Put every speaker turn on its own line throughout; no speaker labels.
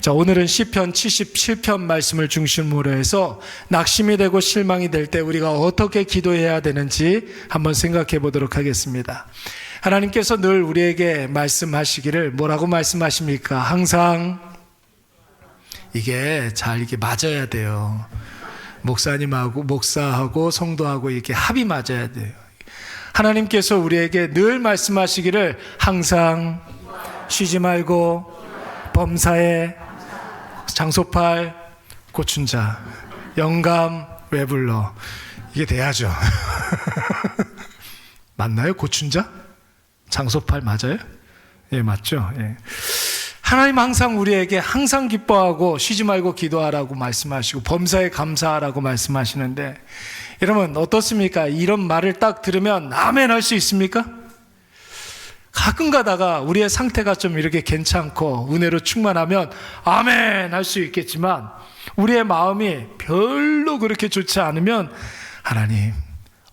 자, 오늘은 시편 77편 말씀을 중심으로 해서 낙심이 되고 실망이 될 때 우리가 어떻게 기도해야 되는지 한번 생각해 보도록 하겠습니다. 하나님께서 늘 우리에게 말씀하시기를 뭐라고 말씀하십니까? 항상 이게 이게 맞아야 돼요. 목사하고 성도하고 이렇게 합이 맞아야 돼요. 하나님께서 우리에게 늘 말씀하시기를 항상 쉬지 말고 범사에 장소팔 고춘 자 영감 왜 불러, 이게 돼야죠. 맞나요? 고춘 자? 장소팔 맞아요? 예, 맞죠? 예. 하나님 항상 우리에게 항상 기뻐하고 쉬지 말고 기도하라고 말씀하시고 범사에 감사하라고 말씀하시는데, 여러분 어떻습니까? 이런 말을 딱 들으면 아멘 할 수 있습니까? 가끔 가다가 우리의 상태가 좀 이렇게 괜찮고 은혜로 충만하면 아멘 할 수 있겠지만, 우리의 마음이 별로 그렇게 좋지 않으면 하나님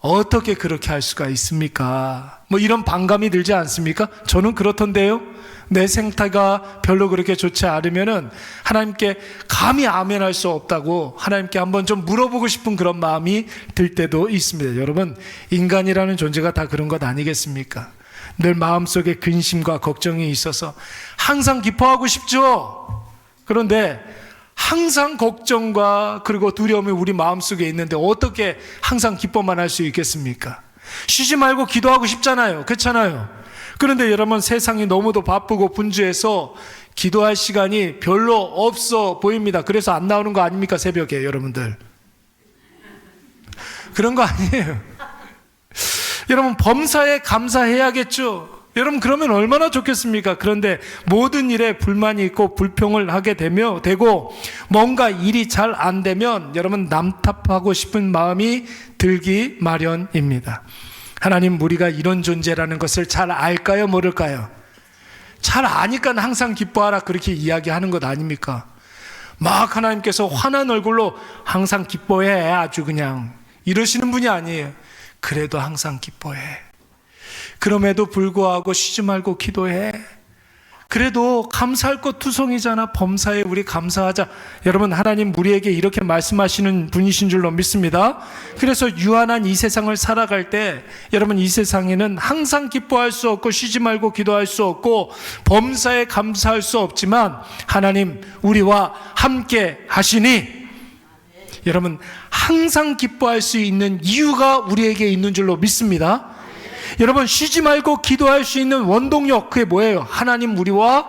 어떻게 그렇게 할 수가 있습니까? 뭐 이런 반감이 들지 않습니까? 저는 그렇던데요. 내 생태가 별로 그렇게 좋지 않으면은 하나님께 감히 아멘 할 수 없다고 하나님께 한번 좀 물어보고 싶은 그런 마음이 들 때도 있습니다. 여러분, 인간이라는 존재가 다 그런 것 아니겠습니까? 늘 마음속에 근심과 걱정이 있어서 항상 기뻐하고 싶죠. 그런데 항상 걱정과 그리고 두려움이 우리 마음속에 있는데 어떻게 항상 기뻐만 할 수 있겠습니까? 쉬지 말고 기도하고 싶잖아요. 그렇잖아요. 그런데 여러분, 세상이 너무도 바쁘고 분주해서 기도할 시간이 별로 없어 보입니다. 그래서 안 나오는 거 아닙니까? 새벽에 여러분들 그런 거 아니에요. 여러분, 범사에 감사해야겠죠. 여러분, 그러면 얼마나 좋겠습니까? 그런데 모든 일에 불만이 있고 불평을 하게 되고 뭔가 일이 잘 안 되면 여러분 남탓하고 싶은 마음이 들기 마련입니다. 하나님, 우리가 이런 존재라는 것을 잘 알까요? 모를까요? 잘 아니까 항상 기뻐하라 그렇게 이야기하는 것 아닙니까? 막 하나님께서 화난 얼굴로 항상 기뻐해 아주 그냥 이러시는 분이 아니에요. 그래도 항상 기뻐해. 그럼에도 불구하고 쉬지 말고 기도해. 그래도 감사할 것 투성이잖아. 범사에 우리 감사하자. 여러분, 하나님 우리에게 이렇게 말씀하시는 분이신 줄로 믿습니다. 그래서 유한한 이 세상을 살아갈 때 여러분, 이 세상에는 항상 기뻐할 수 없고 쉬지 말고 기도할 수 없고 범사에 감사할 수 없지만 하나님 우리와 함께 하시니 여러분, 항상 기뻐할 수 있는 이유가 우리에게 있는 줄로 믿습니다. 여러분, 쉬지 말고 기도할 수 있는 원동력, 그게 뭐예요? 하나님 우리와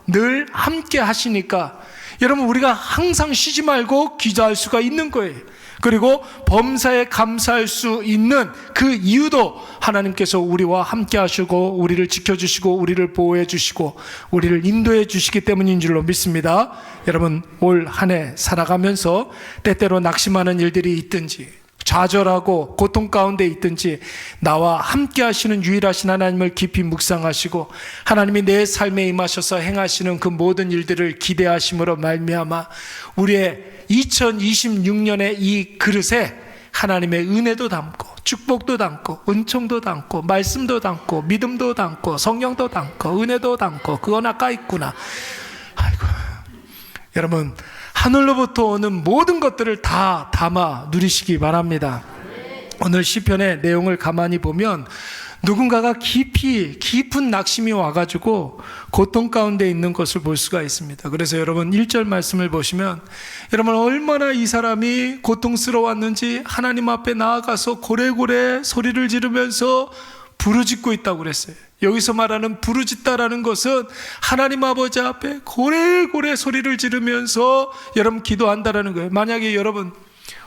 늘 함께 하시니까 여러분, 우리가 항상 쉬지 말고 기도할 수가 있는 거예요. 그리고 범사에 감사할 수 있는 그 이유도 하나님께서 우리와 함께 하시고 우리를 지켜주시고 우리를 보호해 주시고 우리를 인도해 주시기 때문인 줄로 믿습니다. 여러분, 올 한 해 살아가면서 때때로 낙심하는 일들이 있든지 좌절하고 고통 가운데 있든지 나와 함께 하시는 유일하신 하나님을 깊이 묵상하시고 하나님이 내 삶에 임하셔서 행하시는 그 모든 일들을 기대하심으로 말미암아 우리의 2026년의 이 그릇에 하나님의 은혜도 담고 축복도 담고 은총도 담고 말씀도 담고 믿음도 담고 성령도 담고 은혜도 담고 그건 아까 있구나. 아이고, 여러분, 하늘로부터 오는 모든 것들을 다 담아 누리시기 바랍니다. 오늘 시편의 내용을 가만히 보면 누군가가 깊은 낙심이 와가지고 고통 가운데 있는 것을 볼 수가 있습니다. 그래서 여러분 1절 말씀을 보시면 여러분 얼마나 이 사람이 고통스러웠는지 하나님 앞에 나아가서 고래고래 소리를 지르면서 부르짖고 있다고 그랬어요. 여기서 말하는 부르짖다라는 것은 하나님 아버지 앞에 고래고래 소리를 지르면서 여러분 기도한다라는 거예요. 만약에 여러분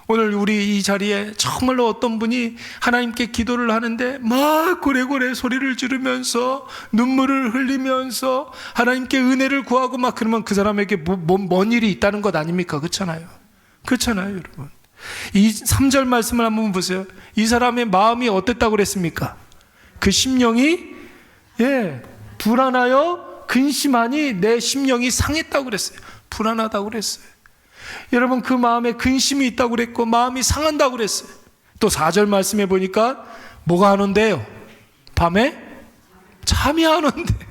오늘 우리 이 자리에 정말로 어떤 분이 하나님께 기도를 하는데 막 고래고래 소리를 지르면서 눈물을 흘리면서 하나님께 은혜를 구하고 막 그러면 그 사람에게 뭔 일이 있다는 것 아닙니까? 그렇잖아요. 그렇잖아요, 여러분. 이 3절 말씀을 한번 보세요. 이 사람의 마음이 어땠다고 그랬습니까? 그 심령이 불안하여 근심하니 내 심령이 상했다고 그랬어요. 불안하다고 그랬어요. 여러분, 그 마음에 근심이 있다고 그랬고 마음이 상한다고 그랬어요. 또 4절 말씀해 보니까 뭐가 안 온대요? 밤에 잠이 안 온대요.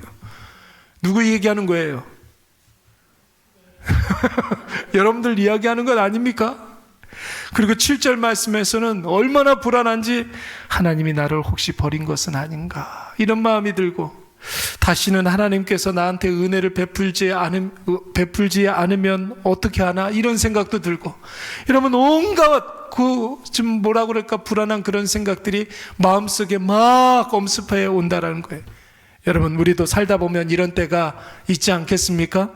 누구 얘기하는 거예요? 여러분들 이야기하는 것 아닙니까? 그리고 7절 말씀에서는 얼마나 불안한지 하나님이 나를 혹시 버린 것은 아닌가 이런 마음이 들고, 다시는 하나님께서 나한테 은혜를 베풀지 않으면 어떻게 하나 이런 생각도 들고, 여러분 온갖 지금 뭐라 그럴까 불안한 그런 생각들이 마음속에 막 엄습해 온다라는 거예요. 여러분 우리도 살다 보면 이런 때가 있지 않겠습니까?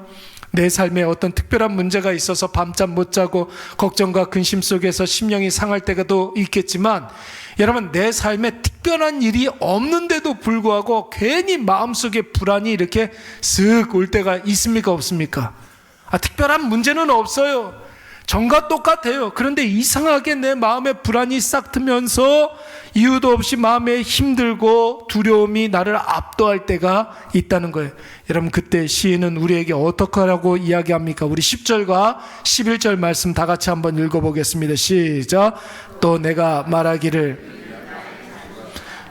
내 삶에 어떤 특별한 문제가 있어서 밤잠 못 자고 걱정과 근심 속에서 심령이 상할 때가도 있겠지만, 여러분 내 삶에 특별한 일이 없는데도 불구하고 괜히 마음속에 불안이 이렇게 쓱 올 때가 있습니까 없습니까? 특별한 문제는 없어요. 전과 똑같아요. 그런데 이상하게 내 마음에 불안이 싹 트면서 이유도 없이 마음에 힘들고 두려움이 나를 압도할 때가 있다는 거예요. 여러분 그때 시인은 우리에게 어떻게 하라고 이야기합니까? 우리 10절과 11절 말씀 다 같이 한번 읽어보겠습니다. 시작. 또 내가 말하기를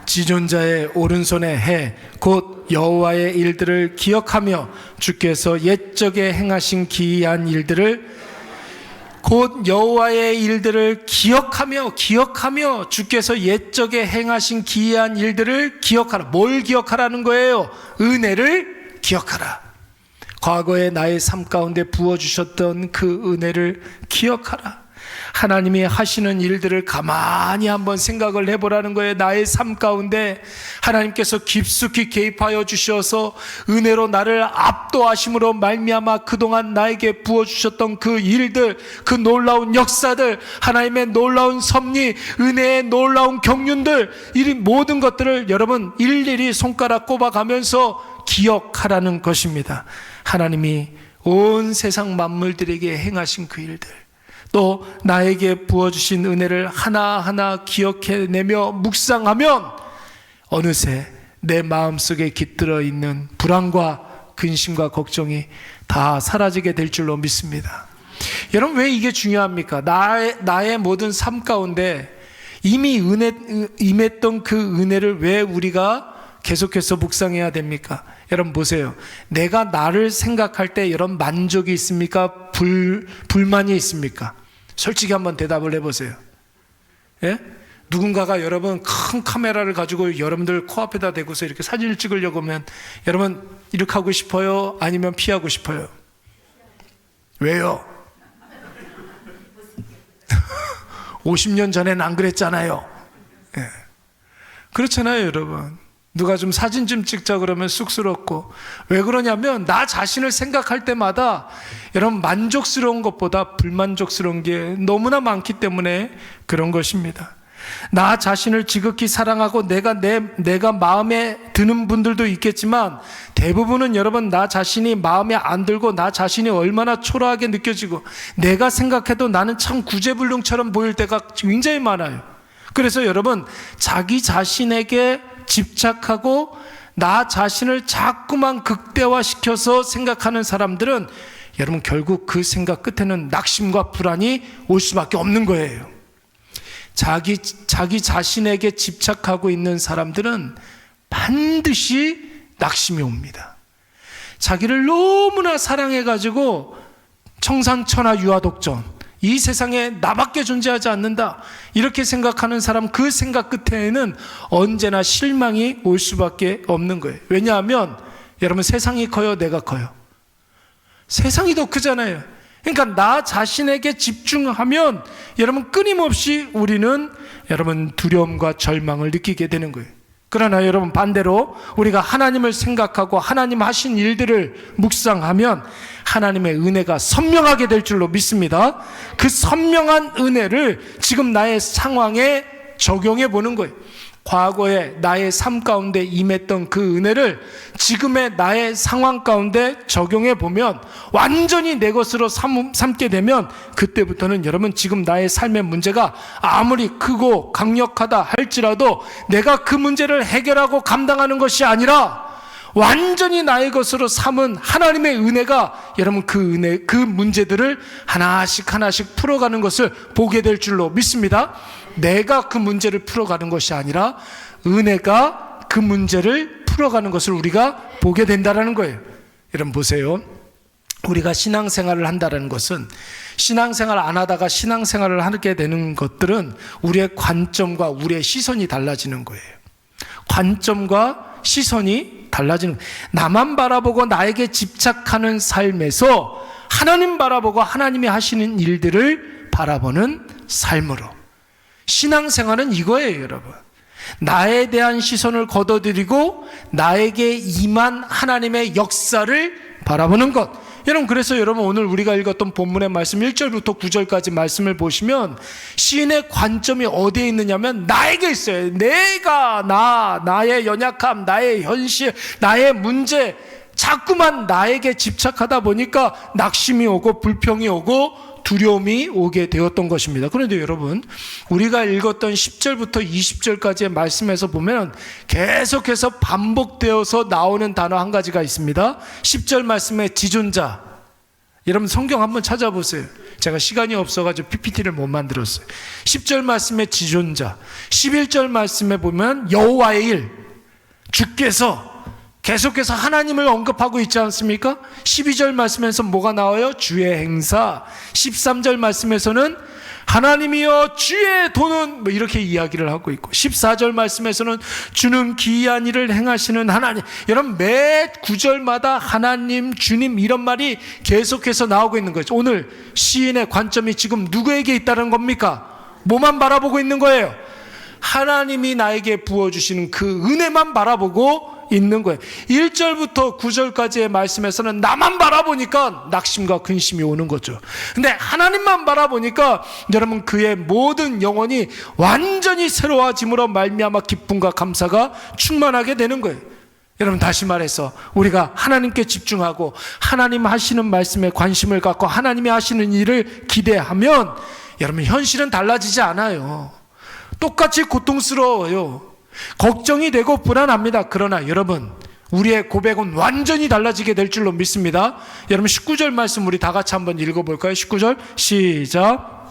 지존자의 오른손에 해 곧 여호와의 일들을 기억하며 주께서 옛적에 행하신 기이한 일들을, 곧 여호와의 일들을 기억하며 주께서 옛적에 행하신 기이한 일들을 기억하라. 뭘 기억하라는 거예요? 은혜를 기억하라. 과거에 나의 삶 가운데 부어주셨던 그 은혜를 기억하라. 하나님이 하시는 일들을 가만히 한번 생각을 해보라는 거예요. 나의 삶 가운데 하나님께서 깊숙이 개입하여 주셔서 은혜로 나를 압도하심으로 말미암아 그동안 나에게 부어주셨던 그 일들, 그 놀라운 역사들, 하나님의 놀라운 섭리, 은혜의 놀라운 경륜들, 이 모든 것들을 여러분 일일이 손가락 꼽아가면서 기억하라는 것입니다. 하나님이 온 세상 만물들에게 행하신 그 일들, 또 나에게 부어주신 은혜를 하나하나 기억해내며 묵상하면 어느새 내 마음속에 깃들어 있는 불안과 근심과 걱정이 다 사라지게 될 줄로 믿습니다. 여러분 왜 이게 중요합니까? 나의 모든 삶 가운데 이미 임했던 그 은혜를 왜 우리가 계속해서 묵상해야 됩니까? 여러분 보세요. 내가 나를 생각할 때 여러분 만족이 있습니까? 불만이 있습니까? 솔직히 한번 대답을 해보세요. 예? 누군가가 여러분 큰 카메라를 가지고 여러분들 코앞에다 대고서 이렇게 사진을 찍으려고 하면 여러분 이렇게 하고 싶어요? 아니면 피하고 싶어요? 왜요? 50년 전엔 안 그랬잖아요. 예. 그렇잖아요, 여러분. 누가 좀 사진 좀 찍자 그러면 쑥스럽고. 왜 그러냐면 나 자신을 생각할 때마다 여러분 만족스러운 것보다 불만족스러운 게 너무나 많기 때문에 그런 것입니다. 나 자신을 지극히 사랑하고 내가 마음에 드는 분들도 있겠지만, 대부분은 여러분 나 자신이 마음에 안 들고 나 자신이 얼마나 초라하게 느껴지고 내가 생각해도 나는 참 구제불능처럼 보일 때가 굉장히 많아요. 그래서 여러분 자기 자신에게 집착하고 나 자신을 자꾸만 극대화시켜서 생각하는 사람들은 여러분 결국 그 생각 끝에는 낙심과 불안이 올 수밖에 없는 거예요. 자기 자신에게 집착하고 있는 사람들은 반드시 낙심이 옵니다. 자기를 너무나 사랑해가지고 청산천하 유아독전, 이 세상에 나밖에 존재하지 않는다 이렇게 생각하는 사람, 그 생각 끝에는 언제나 실망이 올 수밖에 없는 거예요. 왜냐하면 여러분 세상이 커요, 내가 커요? 세상이 더 크잖아요. 그러니까 나 자신에게 집중하면 여러분 끊임없이 우리는 여러분 두려움과 절망을 느끼게 되는 거예요. 그러나 여러분 반대로 우리가 하나님을 생각하고 하나님 하신 일들을 묵상하면 하나님의 은혜가 선명하게 될 줄로 믿습니다. 그 선명한 은혜를 지금 나의 상황에 적용해 보는 거예요. 과거에 나의 삶 가운데 임했던 그 은혜를 지금의 나의 상황 가운데 적용해 보면, 완전히 내 것으로 삼게 되면 그때부터는 여러분 지금 나의 삶의 문제가 아무리 크고 강력하다 할지라도 내가 그 문제를 해결하고 감당하는 것이 아니라 완전히 나의 것으로 삼은 하나님의 은혜가 여러분 그 문제들을 하나씩 풀어가는 것을 보게 될 줄로 믿습니다. 내가 그 문제를 풀어가는 것이 아니라 은혜가 그 문제를 풀어가는 것을 우리가 보게 된다는 거예요. 여러분 보세요. 우리가 신앙생활을 한다는 것은, 신앙생활 안 하다가 신앙생활을 하게 되는 것들은 우리의 관점과 우리의 시선이 달라지는 거예요. 관점과 시선이 달라지는 거예요. 나만 바라보고 나에게 집착하는 삶에서 하나님 바라보고 하나님이 하시는 일들을 바라보는 삶으로. 신앙생활은 이거예요, 여러분. 나에 대한 시선을 걷어들이고 나에게 임한 하나님의 역사를 바라보는 것. 여러분, 그래서 여러분 오늘 우리가 읽었던 본문의 말씀 1절부터 9절까지 말씀을 보시면 시인의 관점이 어디에 있느냐면 나에게 있어요. 내가, 나의 연약함, 나의 현실, 나의 문제, 자꾸만 나에게 집착하다 보니까 낙심이 오고 불평이 오고 두려움이 오게 되었던 것입니다. 그런데 여러분, 우리가 읽었던 10절부터 20절까지의 말씀에서 보면 계속해서 반복되어서 나오는 단어 한 가지가 있습니다. 10절 말씀에 지존자. 여러분 성경 한번 찾아보세요. 제가 시간이 없어가지고 PPT를 못 만들었어요. 10절 말씀에 지존자, 11절 말씀에 보면 여호와의 일, 주께서 계속해서 하나님을 언급하고 있지 않습니까? 12절 말씀에서 뭐가 나와요? 주의 행사. 13절 말씀에서는 하나님이여 주의 도는 뭐 이렇게 이야기를 하고 있고, 14절 말씀에서는 주는 기이한 일을 행하시는 하나님. 여러분 매 구절마다 하나님, 주님 이런 말이 계속해서 나오고 있는 거죠. 오늘 시인의 관점이 지금 누구에게 있다는 겁니까? 뭐만 바라보고 있는 거예요? 하나님이 나에게 부어주시는 그 은혜만 바라보고 있는 거예요. 1절부터 9절까지의 말씀에서는 나만 바라보니까 낙심과 근심이 오는 거죠. 근데 하나님만 바라보니까 여러분 그의 모든 영혼이 완전히 새로워짐으로 말미암아 기쁨과 감사가 충만하게 되는 거예요. 여러분 다시 말해서 우리가 하나님께 집중하고 하나님 하시는 말씀에 관심을 갖고 하나님이 하시는 일을 기대하면 여러분 현실은 달라지지 않아요. 똑같이 고통스러워요. 걱정이 되고 불안합니다. 그러나 여러분 우리의 고백은 완전히 달라지게 될 줄로 믿습니다. 여러분 19절 말씀 우리 다 같이 한번 읽어볼까요? 19절 시작.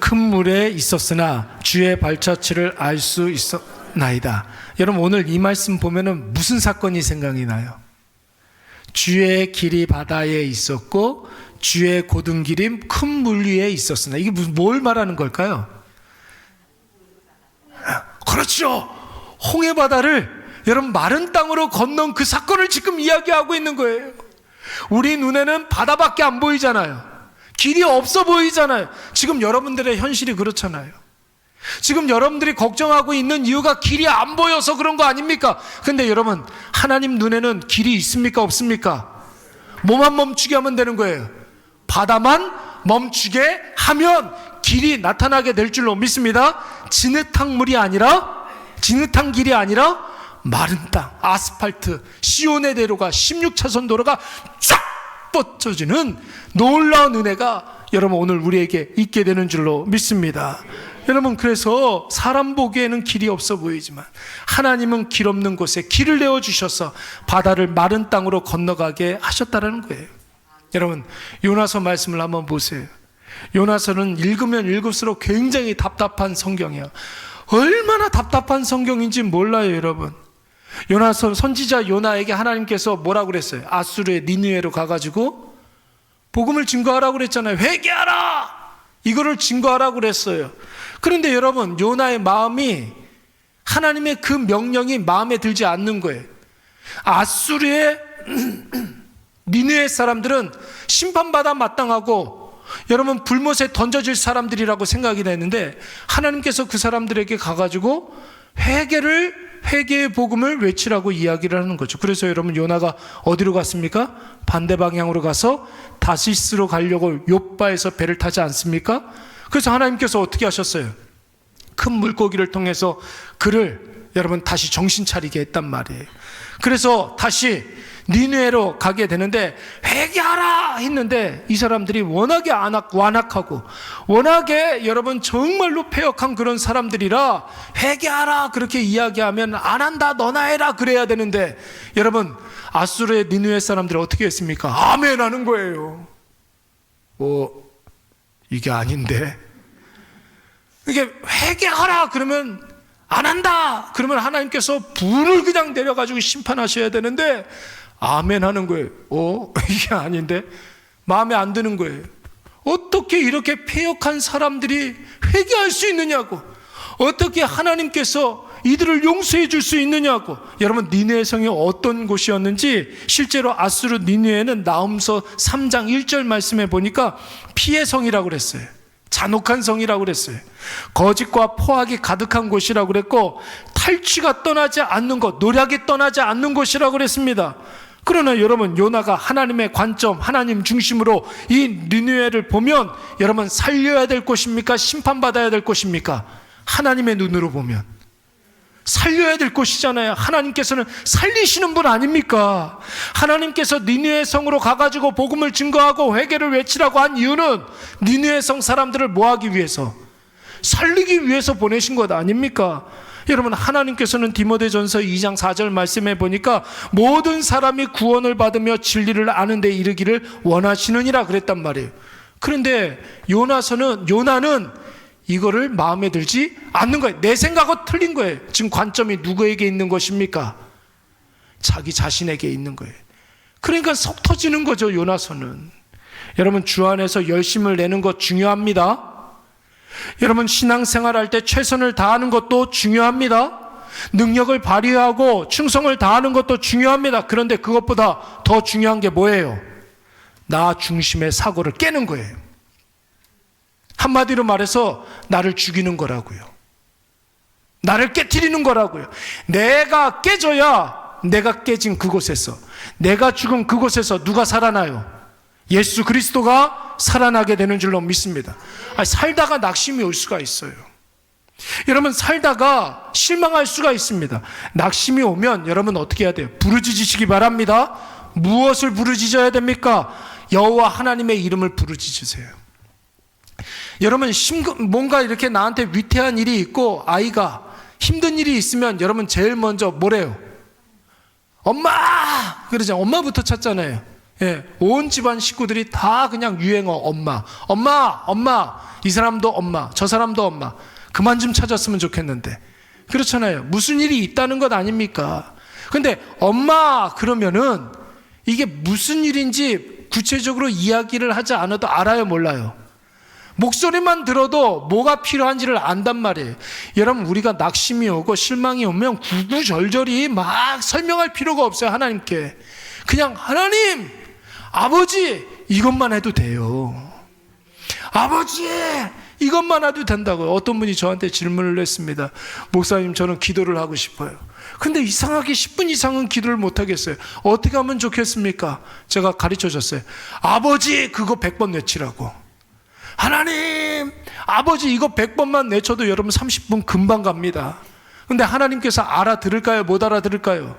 큰 물에 있었으나 주의 발자취를 알 수 있었나이다. 여러분 오늘 이 말씀 보면은 무슨 사건이 생각이 나요? 주의 길이 바다에 있었고 주의 고든 길이 큰 물 위에 있었으나, 이게 뭘 말하는 걸까요? 그렇죠. 홍해 바다를 여러분 마른 땅으로 건넌 그 사건을 지금 이야기하고 있는 거예요. 우리 눈에는 바다밖에 안 보이잖아요. 길이 없어 보이잖아요. 지금 여러분들의 현실이 그렇잖아요. 지금 여러분들이 걱정하고 있는 이유가 길이 안 보여서 그런 거 아닙니까? 근데 여러분 하나님 눈에는 길이 있습니까? 없습니까? 뭐만 멈추게 하면 되는 거예요. 바다만 멈추게 하면 길이 나타나게 될 줄로 믿습니다. 진흙탕 길이 아니라 마른 땅, 아스팔트, 시온의 대로가 16차선 도로가 쫙 뻗쳐지는 놀라운 은혜가 여러분 오늘 우리에게 있게 되는 줄로 믿습니다. 여러분 그래서 사람 보기에는 길이 없어 보이지만 하나님은 길 없는 곳에 길을 내어주셔서 바다를 마른 땅으로 건너가게 하셨다는 거예요. 여러분 요나서 말씀을 한번 보세요. 요나서는 읽으면 읽을수록 굉장히 답답한 성경이에요. 얼마나 답답한 성경인지 몰라요, 여러분. 요나서 선지자 요나에게 하나님께서 뭐라고 그랬어요? 아수르의 니느웨로 가가지고 복음을 증거하라고 그랬잖아요. 회개하라! 이거를 증거하라고 그랬어요. 그런데 여러분 요나의 마음이 하나님의 그 명령이 마음에 들지 않는 거예요. 아수르의 니느웨 사람들은 심판받아 마땅하고 여러분 불못에 던져질 사람들이라고 생각이 됐는데 하나님께서 그 사람들에게 가가지고 회개의 복음을 외치라고 이야기를 하는 거죠. 그래서 여러분 요나가 어디로 갔습니까? 반대 방향으로 가서 다시스로 가려고 욥바에서 배를 타지 않습니까? 그래서 하나님께서 어떻게 하셨어요? 큰 물고기를 통해서 그를 여러분 다시 정신 차리게 했단 말이에요. 그래서 다시 니느웨로 가게 되는데 회개하라 했는데 이 사람들이 워낙에 완악하고 워낙에 여러분 정말로 패역한 그런 사람들이라 회개하라 그렇게 이야기하면 안 한다 너나 해라 그래야 되는데 여러분 아수르의 니느웨 사람들이 어떻게 했습니까? 아멘 하는 거예요. 이게 아닌데 이게 회개하라 그러면 안 한다! 그러면 하나님께서 불을 그냥 내려가지고 심판하셔야 되는데, 아멘 하는 거예요. 이게 아닌데? 마음에 안 드는 거예요. 어떻게 이렇게 패역한 사람들이 회개할 수 있느냐고. 어떻게 하나님께서 이들을 용서해 줄 수 있느냐고. 여러분, 니느웨 성이 어떤 곳이었는지 실제로 아수르 니느웨는 나훔서 3장 1절 말씀에 보니까 피의 성이라고 그랬어요. 잔혹한 성이라고 그랬어요. 거짓과 포악이 가득한 곳이라고 그랬고, 탈취가 떠나지 않는 것, 노략이 떠나지 않는 곳이라고 그랬습니다. 그러나 여러분, 요나가 하나님의 관점, 하나님 중심으로 이 니느웨를 보면 여러분, 살려야 될 곳입니까? 심판받아야 될 곳입니까? 하나님의 눈으로 보면 살려야 될 곳이잖아요. 하나님께서는 살리시는 분 아닙니까? 하나님께서 니느웨 성으로 가가지고 복음을 증거하고 회개를 외치라고 한 이유는 니느웨 성 사람들을 뭐 하기 위해서? 살리기 위해서 보내신 것 아닙니까? 여러분, 하나님께서는 디모데전서 2장 4절 말씀해 보니까 모든 사람이 구원을 받으며 진리를 아는 데 이르기를 원하시느니라 그랬단 말이에요. 그런데 요나는 이거를 마음에 들지 않는 거예요. 내 생각은 틀린 거예요. 지금 관점이 누구에게 있는 것입니까? 자기 자신에게 있는 거예요. 그러니까 속 터지는 거죠, 요나서는. 여러분, 주 안에서 열심을 내는 것 중요합니다. 여러분, 신앙생활 할 때 최선을 다하는 것도 중요합니다. 능력을 발휘하고 충성을 다하는 것도 중요합니다. 그런데 그것보다 더 중요한 게 뭐예요? 나 중심의 사고를 깨는 거예요. 한마디로 말해서 나를 죽이는 거라고요. 나를 깨트리는 거라고요. 내가 깨져야 내가 깨진 그곳에서, 내가 죽은 그곳에서 누가 살아나요? 예수 그리스도가 살아나게 되는 줄로 믿습니다. 살다가 낙심이 올 수가 있어요. 여러분, 살다가 실망할 수가 있습니다. 낙심이 오면 여러분 어떻게 해야 돼요? 부르짖으시기 바랍니다. 무엇을 부르짖어야 됩니까? 여호와 하나님의 이름을 부르짖으세요. 여러분, 뭔가 이렇게 나한테 위태한 일이 있고 아이가 힘든 일이 있으면 여러분 제일 먼저 뭐래요? 엄마! 그러죠. 엄마부터 찾잖아요. 예, 온 집안 식구들이 다 그냥 유행어 엄마. 이 사람도 엄마, 저 사람도 엄마. 그만 좀 찾았으면 좋겠는데. 그렇잖아요. 무슨 일이 있다는 것 아닙니까? 근데 엄마 그러면은 이게 무슨 일인지 구체적으로 이야기를 하지 않아도 알아요, 몰라요? 목소리만 들어도 뭐가 필요한지를 안단 말이에요. 여러분, 우리가 낙심이 오고 실망이 오면 구구절절히 막 설명할 필요가 없어요, 하나님께. 그냥 하나님, 아버지, 이것만 해도 돼요. 아버지, 이것만 해도 된다고요. 어떤 분이 저한테 질문을 했습니다. 목사님, 저는 기도를 하고 싶어요. 근데 이상하게 10분 이상은 기도를 못 하겠어요. 어떻게 하면 좋겠습니까? 제가 가르쳐 줬어요. 아버지, 그거 100번 외치라고. 하나님, 아버지, 이거 100번만 외쳐도 여러분 30분 금방 갑니다. 근데 하나님께서 알아들을까요? 못 알아들을까요?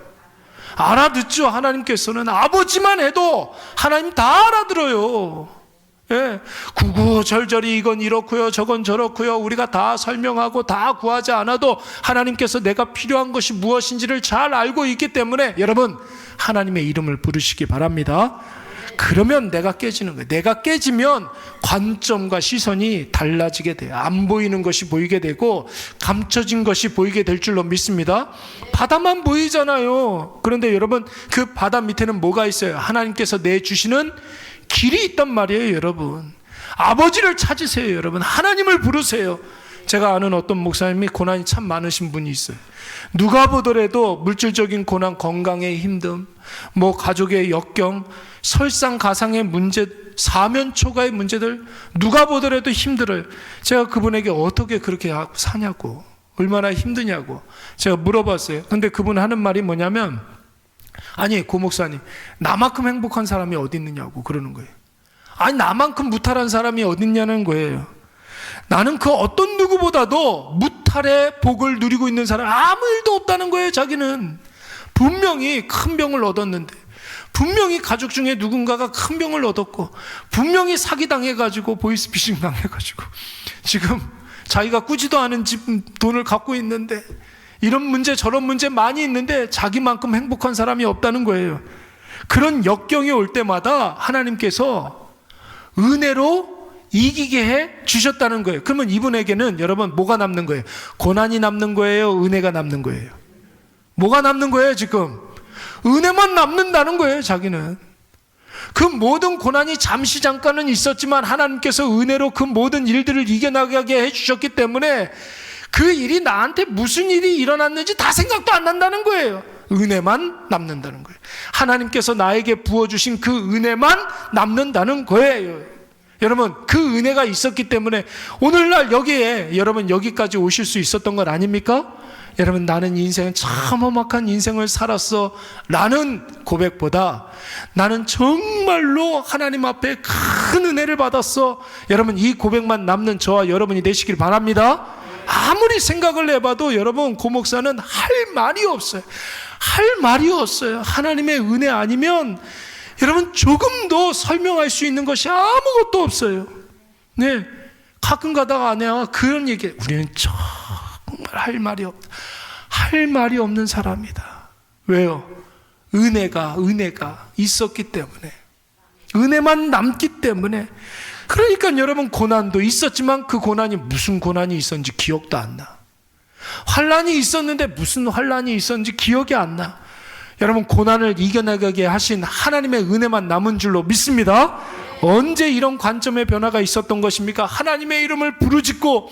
알아듣죠. 하나님께서는 아버지만 해도 하나님 다 알아들어요. 예, 구구절절히 이건 이렇고요, 저건 저렇고요, 우리가 다 설명하고 다 구하지 않아도 하나님께서 내가 필요한 것이 무엇인지를 잘 알고 있기 때문에 여러분, 하나님의 이름을 부르시기 바랍니다. 그러면 내가 깨지는 거예요. 내가 깨지면 관점과 시선이 달라지게 돼요. 안 보이는 것이 보이게 되고 감춰진 것이 보이게 될 줄로 믿습니다. 바다만 보이잖아요. 그런데 여러분, 그 바다 밑에는 뭐가 있어요? 하나님께서 내주시는 길이 있단 말이에요, 여러분. 아버지를 찾으세요, 여러분. 하나님을 부르세요. 제가 아는 어떤 목사님이 고난이 참 많으신 분이 있어요. 누가 보더라도 물질적인 고난, 건강의 힘듦, 뭐 가족의 역경, 설상가상의 문제, 사면초가의 문제들, 누가 보더라도 힘들어요. 제가 그분에게 어떻게 그렇게 사냐고, 얼마나 힘드냐고 제가 물어봤어요. 근데 그분 하는 말이 뭐냐면, 아니, 고 목사님, 나만큼 행복한 사람이 어디 있느냐고 그러는 거예요. 아니, 나만큼 무탈한 사람이 어디 있냐는 거예요. 나는 그 어떤 누구보다도 무탈의 복을 누리고 있는 사람 아무 일도 없다는 거예요. 자기는 분명히 큰 병을 얻었는데, 분명히 가족 중에 누군가가 큰 병을 얻었고, 분명히 사기당해가지고 보이스피싱 당해가지고 지금 자기가 꾸지도 않은 집 돈을 갖고 있는데, 이런 문제 저런 문제 많이 있는데 자기만큼 행복한 사람이 없다는 거예요. 그런 역경이 올 때마다 하나님께서 은혜로 이기게 해 주셨다는 거예요. 그러면 이분에게는 여러분 뭐가 남는 거예요? 고난이 남는 거예요? 은혜가 남는 거예요? 뭐가 남는 거예요 지금? 은혜만 남는다는 거예요. 자기는 그 모든 고난이 잠시 잠깐은 있었지만 하나님께서 은혜로 그 모든 일들을 이겨나가게 해주셨기 때문에 그 일이 나한테 무슨 일이 일어났는지 다 생각도 안 난다는 거예요. 은혜만 남는다는 거예요. 하나님께서 나에게 부어주신 그 은혜만 남는다는 거예요. 여러분 그 은혜가 있었기 때문에 오늘날 여기에 여러분 여기까지 오실 수 있었던 것 아닙니까? 여러분 나는 인생은 참 험악한 인생을 살았어 라는 고백보다 나는 정말로 하나님 앞에 큰 은혜를 받았어, 여러분 이 고백만 남는 저와 여러분이 되시길 바랍니다. 아무리 생각을 해봐도 여러분 고 목사는 할 말이 없어요. 할 말이 없어요. 하나님의 은혜 아니면 여러분 조금도 설명할 수 있는 것이 아무것도 없어요. 네, 가끔 가다가 아내가 그런 얘기, 우리는 정말 할 말이 없는 사람이다. 왜요? 은혜가 있었기 때문에, 은혜만 남기 때문에. 그러니까 여러분 고난도 있었지만 그 고난이 무슨 고난이 있었는지 기억도 안 나. 환난이 있었는데 무슨 환난이 있었는지 기억이 안 나. 여러분 고난을 이겨나가게 하신 하나님의 은혜만 남은 줄로 믿습니다. 언제 이런 관점의 변화가 있었던 것입니까? 하나님의 이름을 부르짖고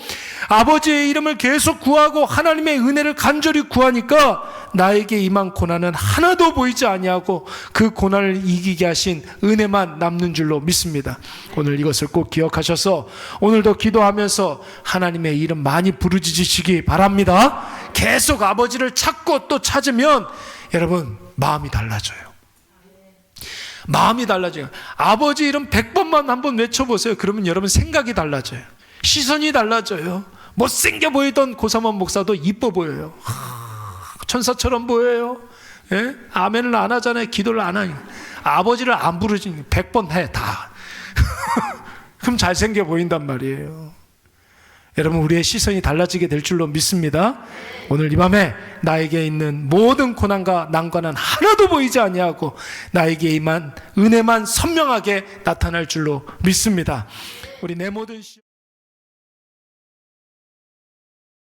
아버지의 이름을 계속 구하고 하나님의 은혜를 간절히 구하니까 나에게 임한 고난은 하나도 보이지 아니하고 그 고난을 이기게 하신 은혜만 남는 줄로 믿습니다. 오늘 이것을 꼭 기억하셔서 오늘도 기도하면서 하나님의 이름 많이 부르짖으시기 바랍니다. 계속 아버지를 찾고 또 찾으면 여러분 마음이 달라져요. 마음이 달라져요. 아버지 이름 100번만 한번 외쳐보세요. 그러면 여러분 생각이 달라져요. 시선이 달라져요. 못생겨 보이던 고삼원 목사도 이뻐 보여요. 천사처럼 보여요. 예? 아멘을 안 하잖아요. 기도를 안 하니 아버지를 안 부르지 100번 해 다. 그럼 잘생겨 보인단 말이에요. 여러분 우리의 시선이 달라지게 될 줄로 믿습니다. 오늘 이 밤에 나에게 있는 모든 고난과 난관은 하나도 보이지 아니하고 나에게 임한 은혜만 선명하게 나타날 줄로 믿습니다. 우리 내 모든